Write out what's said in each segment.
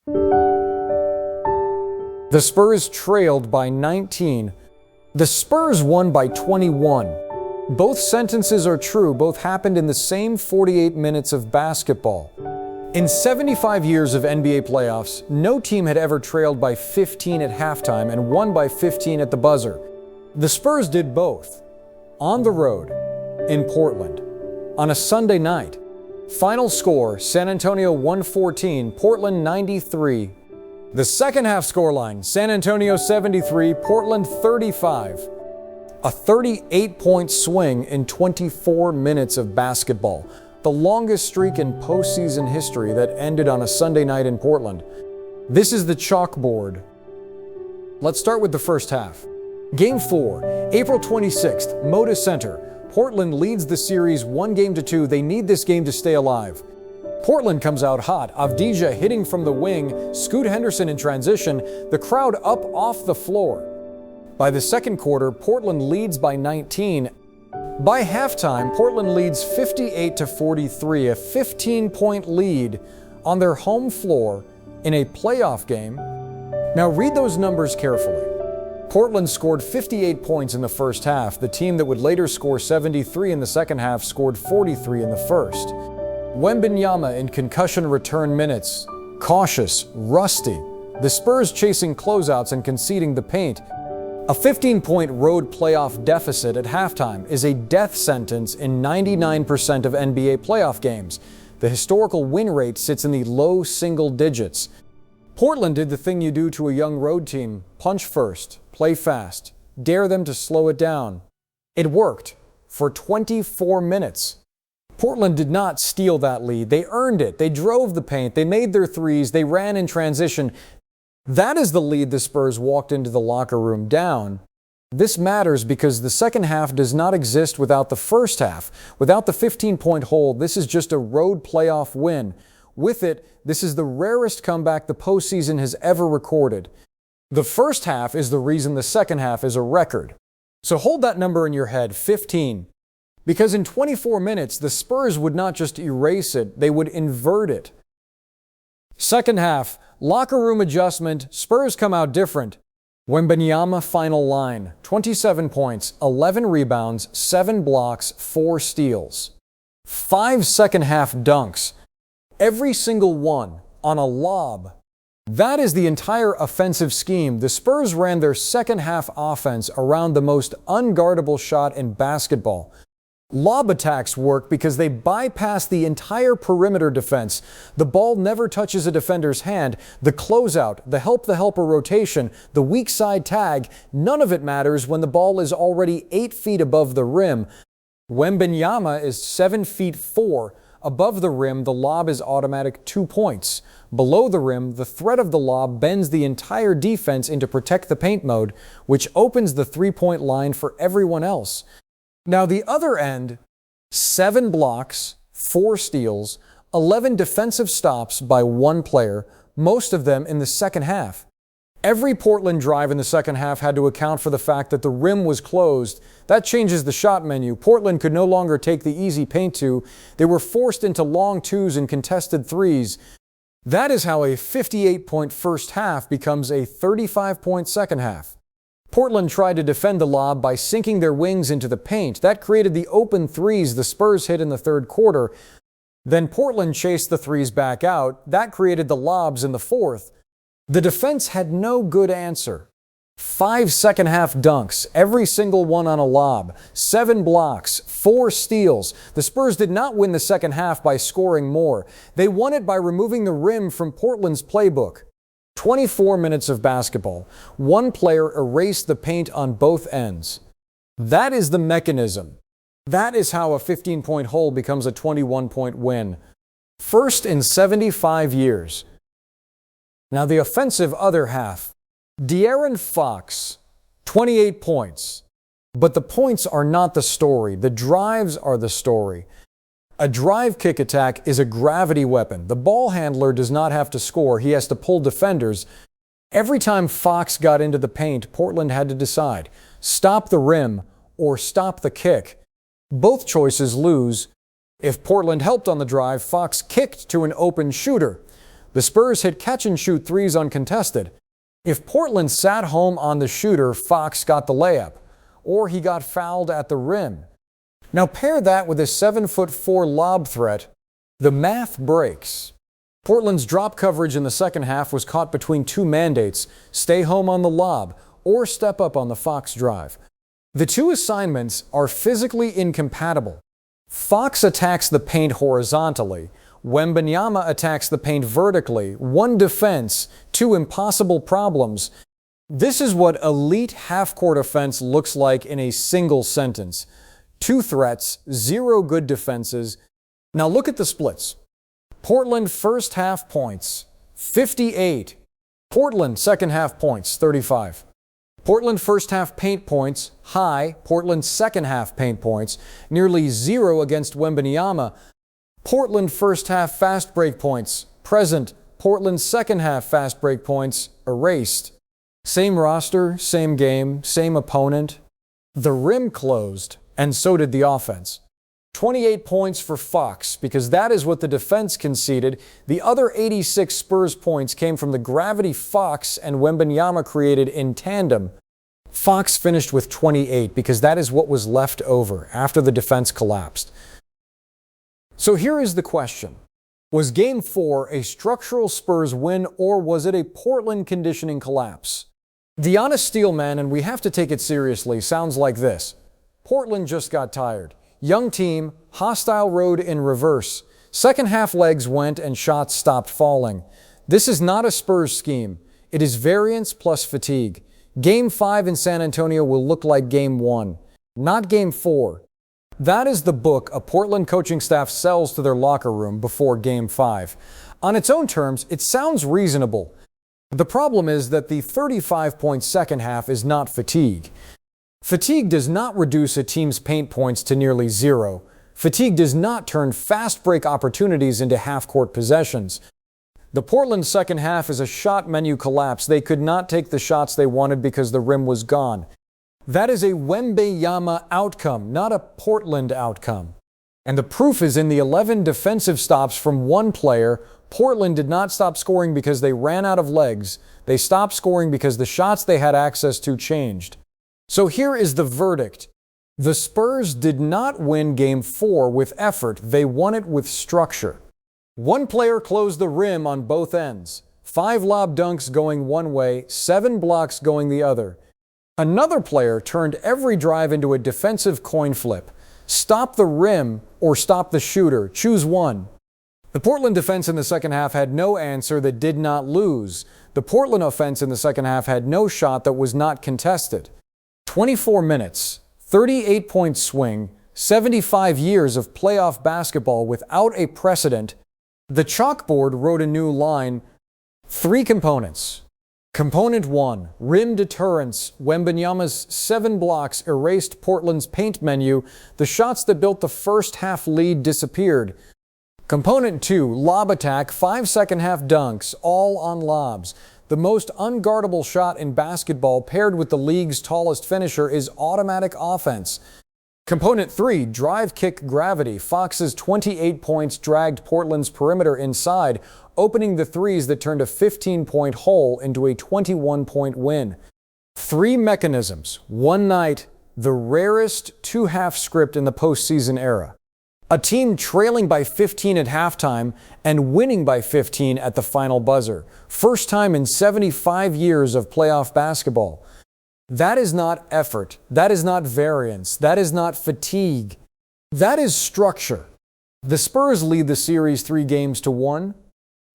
The Spurs trailed by 19. The Spurs won by 21. Both sentences are true. Both happened in the same 48 minutes of basketball. In 75 years of NBA playoffs, no team had ever trailed by 15 at halftime and won by 15 at the buzzer. The Spurs did both. On the road, in Portland, on a Sunday night. Final score, San Antonio 114, Portland 93. The second half scoreline, San Antonio 73, Portland 35. A 38-point swing in 24 minutes of basketball, the longest streak in postseason history that ended on a Sunday night in Portland. This is the chalkboard. Let's start with the first half. Game 4, April 26th, Moda Center. Portland leads the series 1-2. They need this game to stay alive. Portland comes out hot. Avdija hitting from the wing, Scoot Henderson in transition, the crowd up off the floor. By the second quarter, Portland leads by 19. By halftime, Portland leads 58-43, a 15-point lead on their home floor in a playoff game. Now read those numbers carefully. Portland scored 58 points in the first half. The team that would later score 73 in the second half scored 43 in the first. Wembanyama in concussion return minutes. Cautious, rusty. The Spurs chasing closeouts and conceding the paint. A 15-point road playoff deficit at halftime is a death sentence in 99% of NBA playoff games. The historical win rate sits in the low single digits. Portland did the thing you do to a young road team: punch first, play fast, dare them to slow it down. It worked for 24 minutes. Portland did not steal that lead. They earned it. They drove the paint. They made their threes. They ran in transition. That is the lead the Spurs walked into the locker room down. This matters because the second half does not exist without the first half. Without the 15-point hold, this is just a road playoff win. With it, this is the rarest comeback the postseason has ever recorded. The first half is the reason the second half is a record. So hold that number in your head, 15. Because in 24 minutes, the Spurs would not just erase it, they would invert it. Second half, locker room adjustment, Spurs come out different. Wembanyama final line, 27 points, 11 rebounds, 7 blocks, 4 steals. 5 second half dunks, every single one on a lob. That is the entire offensive scheme. The Spurs ran their second half offense around the most unguardable shot in basketball. Lob attacks work because they bypass the entire perimeter defense. The ball never touches a defender's hand. The closeout, the help-the-helper rotation, the weak side tag, none of it matters when the ball is already 8 feet above the rim. Wembanyama is 7 feet 4. Above the rim, the lob is automatic 2 points. Below the rim, the threat of the lob bends the entire defense into protect the paint mode, which opens the three-point line for everyone else. Now the other end, 7 blocks, 4 steals, 11 defensive stops by 1 player, most of them in the second half. Every Portland drive in the second half had to account for the fact that the rim was closed. That changes the shot menu. Portland could no longer take the easy paint to. They were forced into long twos and contested threes. That is how a 58-point first half becomes a 35-point second half. Portland tried to defend the lob by sinking their wings into the paint. That created the open threes the Spurs hit in the third quarter. Then Portland chased the threes back out. That created the lobs in the fourth. The defense had no good answer. 5 second half dunks, every single one on a lob, 7 blocks, 4 steals. The Spurs did not win the second half by scoring more. They won it by removing the rim from Portland's playbook. 24 minutes of basketball. 1 player erased the paint on both ends. That is the mechanism. That is how a 15-point hold becomes a 21-point win. First in 75 years. Now the offensive other half. De'Aaron Fox, 28 points. But the points are not the story. The drives are the story. A drive kick attack is a gravity weapon. The ball handler does not have to score. He has to pull defenders. Every time Fox got into the paint, Portland had to decide, stop the rim or stop the kick. Both choices lose. If Portland helped on the drive, Fox kicked to an open shooter. The Spurs hit catch-and-shoot threes uncontested. If Portland sat home on the shooter, Fox got the layup, or he got fouled at the rim. Now pair that with a 7'4" lob threat, the math breaks. Portland's drop coverage in the second half was caught between two mandates: stay home on the lob or step up on the Fox drive. The two assignments are physically incompatible. Fox attacks the paint horizontally. Wembanyama attacks the paint vertically. One defense, two impossible problems. This is what elite half-court offense looks like in a single sentence. Two threats, zero good defenses. Now look at the splits. Portland first half points, 58. Portland second half points, 35. Portland first half paint points, high. Portland second half paint points, nearly zero against Wembanyama. Portland first half fast break points, present. Portland second half fast break points, erased. Same roster, same game, same opponent. The rim closed, and so did the offense. 28 points for Fox, because that is what the defense conceded. The other 86 Spurs points came from the gravity Fox and Wembanyama created in tandem. Fox finished with 28 because that is what was left over after the defense collapsed. So here is the question. Was Game 4 a structural Spurs win, or was it a Portland conditioning collapse? The honest steelman, and we have to take it seriously, sounds like this. Portland just got tired. Young team, hostile road in reverse. Second half legs went and shots stopped falling. This is not a Spurs scheme. It is variance plus fatigue. Game 5 in San Antonio will look like Game 1, not Game 4. That is the book a Portland coaching staff sells to their locker room before Game 5. On its own terms, it sounds reasonable. The problem is that the 35-point second half is not fatigue. Fatigue does not reduce a team's paint points to nearly zero. Fatigue does not turn fast break opportunities into half-court possessions. The Portland second half is a shot menu collapse. They could not take the shots they wanted because the rim was gone. That is a Wembanyama outcome, not a Portland outcome. And the proof is in the 11 defensive stops from one player. Portland did not stop scoring because they ran out of legs. They stopped scoring because the shots they had access to changed. So here is the verdict. The Spurs did not win Game 4 with effort. They won it with structure. One player closed the rim on both ends. 5 lob dunks going one way, 7 blocks going the other. Another player turned every drive into a defensive coin flip. Stop the rim or stop the shooter. Choose one. The Portland defense in the second half had no answer that did not lose. The Portland offense in the second half had no shot that was not contested. 24 minutes, 38-point swing, 75 years of playoff basketball without a precedent. The chalkboard wrote a new line. 3 components. Component 1, rim deterrence. Wembanyama's 7 blocks erased Portland's paint menu. The shots that built the first half lead disappeared. Component 2, lob attack. 5 second half dunks, all on lobs. The most unguardable shot in basketball paired with the league's tallest finisher is automatic offense. Component 3, drive kick gravity. Fox's 28 points dragged Portland's perimeter inside, opening the threes that turned a 15-point hole into a 21-point win. 3 mechanisms, one night, the rarest two-half script in the postseason era. A team trailing by 15 at halftime and winning by 15 at the final buzzer. First time in 75 years of playoff basketball. That is not effort. That is not variance. That is not fatigue. That is structure. The Spurs lead the series 3-1.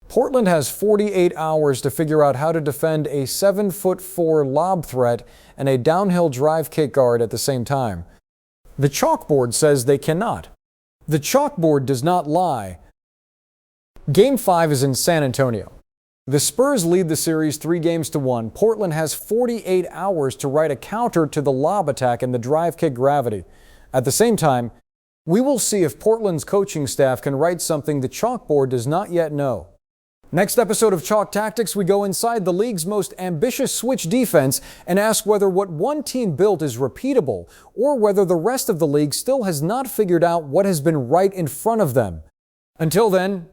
Portland has 48 hours to figure out how to defend a 7'4" lob threat and a downhill drive kick guard at the same time. The chalkboard says they cannot. The chalkboard does not lie. Game 5 is in San Antonio. The Spurs lead the series 3-1. Portland has 48 hours to write a counter to the lob attack and the drive kick gravity. At the same time, we will see if Portland's coaching staff can write something the chalkboard does not yet know. Next episode of Chalk Tactics, we go inside the league's most ambitious switch defense and ask whether what one team built is repeatable, or whether the rest of the league still has not figured out what has been right in front of them. Until then,